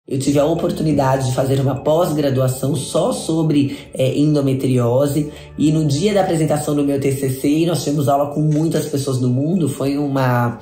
Eu tive a oportunidade de fazer uma pós-graduação só sobre endometriose, e no dia da apresentação do meu TCC, nós tivemos aula com muitas pessoas do mundo, foi uma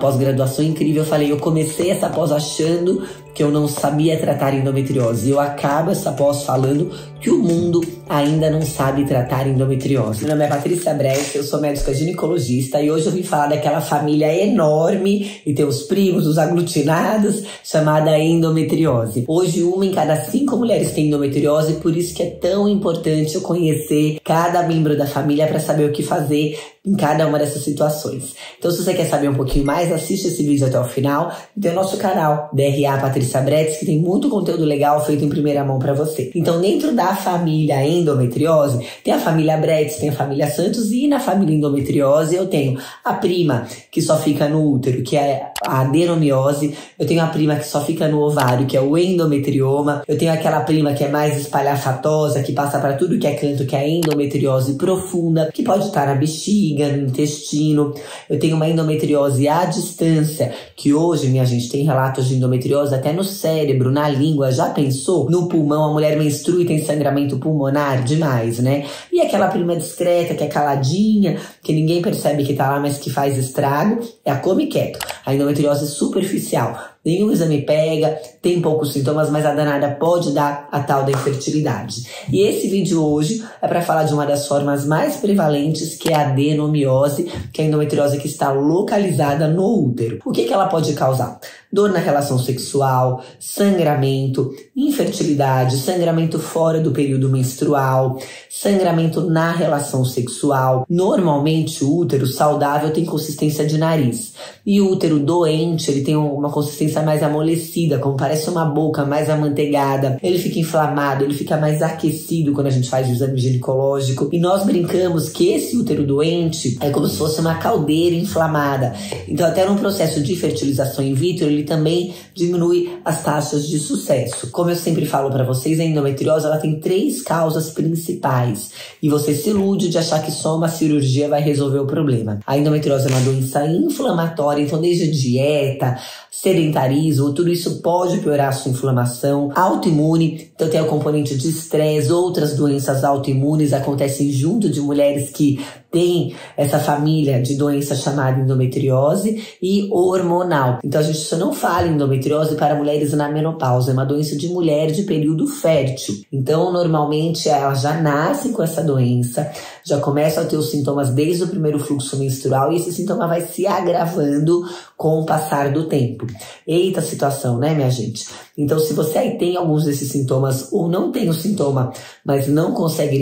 pós-graduação incrível. Eu falei, eu comecei essa pós achando que eu não sabia tratar endometriose, e eu acabo essa pós falando que o mundo ainda não sabe tratar endometriose. Meu nome é Patrícia Brecht, eu sou médica ginecologista e hoje eu vim falar daquela família enorme e tem os primos, os aglutinados, chamada endometriose. Hoje, 1 em cada 5 mulheres tem endometriose, por isso que é tão importante eu conhecer cada membro da família para saber o que fazer em cada uma dessas situações. Então, se você quer saber um pouquinho mais, assiste esse vídeo até o final. Tem o nosso canal, DRA Patrícia Brecht, que tem muito conteúdo legal feito em primeira mão para você. Então, dentro da família endometriose, tem a família Brecht, tem a família Santos, e na família endometriose eu tenho a prima que só fica no útero, que é a adenomiose. Eu tenho a prima que só fica no ovário, que é o endometrioma. Eu tenho aquela prima que é mais espalhafatosa, que passa para tudo que é canto, que é a endometriose profunda, que pode estar na bexiga, no intestino. Eu tenho uma endometriose à distância, que hoje, minha gente, tem relatos de endometriose até no cérebro, na língua. Já pensou? No pulmão, a mulher menstrua e tem sangramento pulmonar? Demais, né? E aquela prima discreta, que é caladinha, que ninguém percebe que tá lá, mas que faz estrago, é a come quieto. A endometriose superficial. Nenhum exame pega, tem poucos sintomas, mas a danada pode dar a tal da infertilidade. E esse vídeo hoje é para falar de uma das formas mais prevalentes, que é a adenomiose, que é a endometriose que está localizada no útero. O que ela pode causar? Dor na relação sexual, sangramento, infertilidade, sangramento fora do período menstrual, sangramento na relação sexual. Normalmente o útero saudável tem consistência de nariz, e o útero doente ele tem uma consistência mais amolecida, como parece uma boca mais amanteigada. Ele fica inflamado, ele fica mais aquecido quando a gente faz o exame ginecológico, e nós brincamos que esse útero doente é como se fosse uma caldeira inflamada. Então até num processo de fertilização in vitro ele também diminui as taxas de sucesso. Como eu sempre falo para vocês, a endometriose ela tem 3 causas principais, e você se ilude de achar que só uma cirurgia vai resolver o problema. A endometriose é uma doença inflamatória, então desde dieta, sedentarismo, tudo isso pode piorar a sua inflamação. Autoimune, então tem o componente de estresse. Outras doenças autoimunes acontecem junto de mulheres que têm essa família de doença chamada endometriose. E hormonal, então a gente só não fala em endometriose para mulheres na menopausa, é uma doença de mulher de período fértil. Então normalmente elas já nascem com essa doença, já começam a ter os sintomas desde o primeiro fluxo menstrual, e esse sintoma vai se agravando com o passar do tempo. Eita situação, né, minha gente? Então, se você aí tem alguns desses sintomas ou não tem o sintoma, mas não consegue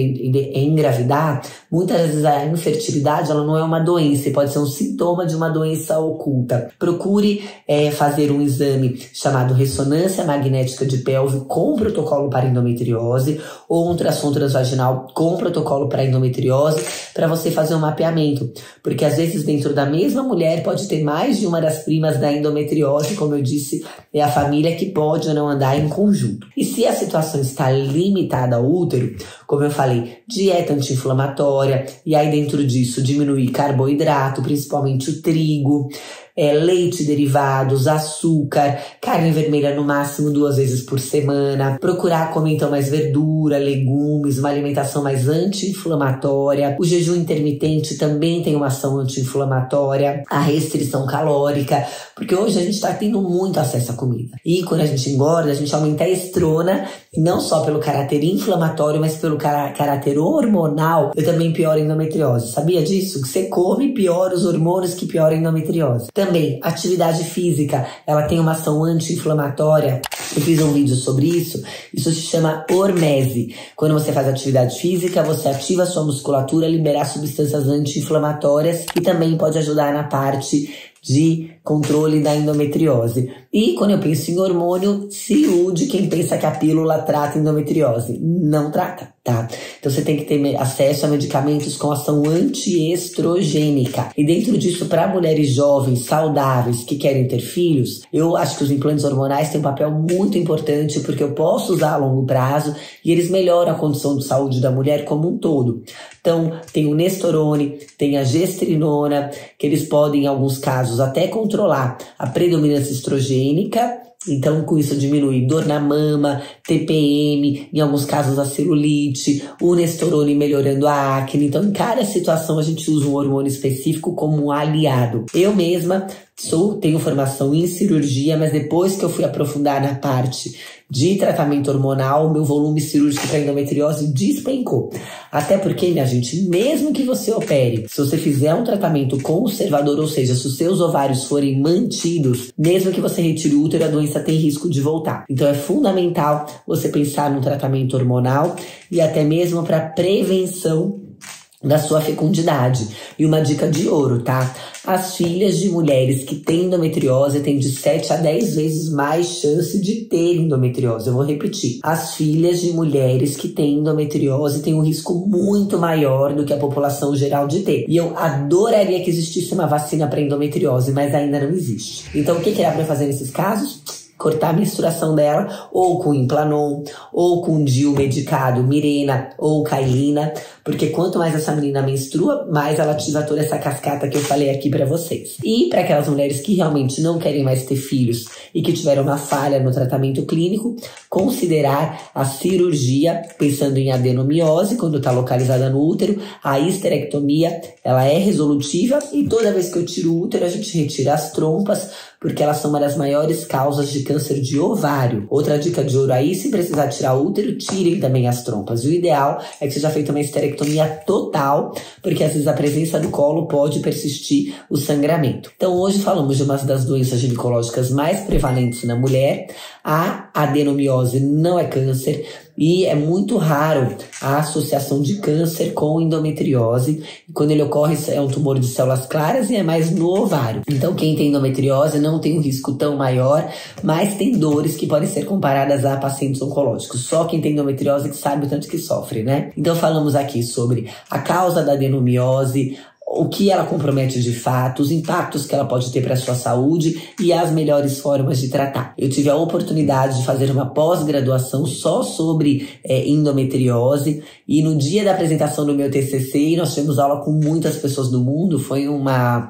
engravidar, muitas vezes a infertilidade ela não é uma doença, pode ser um sintoma de uma doença oculta. Procure fazer um exame chamado ressonância magnética de pelve com protocolo para endometriose, ou um ultrassom transvaginal com protocolo para endometriose, para você fazer um mapeamento. Porque às vezes dentro da mesma mulher pode ter mais de uma das primas da endometriose, como eu disse, é a família que pode ou não andar em conjunto. E se a situação está limitada ao útero, como eu falei, dieta anti-inflamatória, e aí dentro disso diminuir carboidrato, principalmente o trigo, leite, derivados, açúcar, carne vermelha no máximo 2 vezes por semana, procurar comer então mais verdura, legumes, uma alimentação mais anti-inflamatória. O jejum intermitente também tem uma ação anti-inflamatória, a restrição calórica, porque hoje a gente está tendo muito acesso à comida. E quando a gente engorda, a gente aumenta a estrona, e não só pelo caráter inflamatório, mas pelo caráter hormonal, eu também pioro a endometriose. Sabia disso? Que você come, piora os hormônios que pioram a endometriose. Também, atividade física, ela tem uma ação anti-inflamatória. Eu fiz um vídeo sobre isso. Isso se chama hormese. Quando você faz atividade física, você ativa a sua musculatura a liberar substâncias anti-inflamatórias, e também pode ajudar na parte de controle da endometriose. E quando eu penso em hormônio, se ilude quem pensa que a pílula trata endometriose. Não trata, tá? Então você tem que ter acesso a medicamentos com ação antiestrogênica. E dentro disso, para mulheres jovens, saudáveis, que querem ter filhos, eu acho que os implantes hormonais têm um papel muito importante, porque eu posso usar a longo prazo e eles melhoram a condição de saúde da mulher como um todo. Então, tem o Nestorone, tem a gestrinona, que eles podem, em alguns casos, até controlar a predominância estrogênica Então, com isso diminui dor na mama, TPM, em alguns casos a celulite, o Nestorone melhorando a acne. Então, em cada situação a gente usa um hormônio específico como um aliado. Eu mesma tenho formação em cirurgia, mas depois que eu fui aprofundar na parte de tratamento hormonal, meu volume cirúrgico para endometriose despencou. Até porque, minha gente, mesmo que você opere, se você fizer um tratamento conservador, ou seja, se os seus ovários forem mantidos, mesmo que você retire o útero, a doença tem risco de voltar. Então é fundamental você pensar no tratamento hormonal e até mesmo para prevenção da sua fecundidade. E uma dica de ouro, tá? As filhas de mulheres que têm endometriose têm de 7 a 10 vezes mais chance de ter endometriose. Eu vou repetir. As filhas de mulheres que têm endometriose têm um risco muito maior do que a população geral de ter. E eu adoraria que existisse uma vacina para endometriose, mas ainda não existe. Então, o que dá para fazer nesses casos? Cortar a menstruação dela, ou com Implanon, ou com DIU medicado, Mirena ou Cailina, porque quanto mais essa menina menstrua, mais ela ativa toda essa cascata que eu falei aqui pra vocês. E para aquelas mulheres que realmente não querem mais ter filhos e que tiveram uma falha no tratamento clínico, considerar a cirurgia, pensando em adenomiose, quando está localizada no útero. A histerectomia, ela é resolutiva e toda vez que eu tiro o útero, a gente retira as trompas, porque elas são uma das maiores causas de câncer de ovário. Outra dica de ouro aí, se precisar tirar o útero, tirem também as trompas. O ideal é que seja feita uma histerectomia total, porque às vezes a presença do colo pode persistir o sangramento. Então hoje falamos de uma das doenças ginecológicas mais prevalentes na mulher. A adenomiose não é câncer e é muito raro a associação de câncer com endometriose. Quando ele ocorre, é um tumor de células claras e é mais no ovário. Então quem tem endometriose não tem um risco tão maior, mas tem dores que podem ser comparadas a pacientes oncológicos. Só quem tem endometriose que sabe o tanto que sofre, né? Então falamos aqui sobre a causa da adenomiose, o que ela compromete de fato, os impactos que ela pode ter para a sua saúde e as melhores formas de tratar. Eu tive a oportunidade de fazer uma pós-graduação só sobre endometriose e no dia da apresentação do meu TCC, nós tivemos aula com muitas pessoas do mundo, foi uma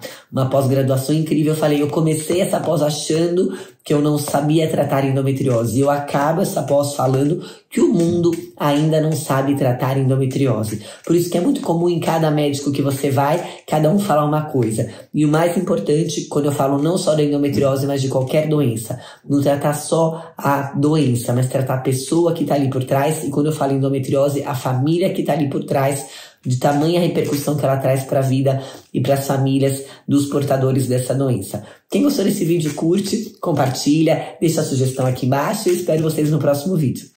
pós-graduação incrível. Eu comecei essa pós achando que eu não sabia tratar endometriose. E eu acabo essa pós falando que o mundo ainda não sabe tratar endometriose. Por isso que é muito comum em cada médico que você vai, cada um falar uma coisa. E o mais importante, quando eu falo não só da endometriose, mas de qualquer doença, não tratar só a doença, mas tratar a pessoa que está ali por trás. E quando eu falo endometriose, a família que está ali por trás, de tamanha repercussão que ela traz para a vida e para as famílias dos portadores dessa doença. Quem gostou desse vídeo, curte, compartilha, deixa a sugestão aqui embaixo e eu espero vocês no próximo vídeo.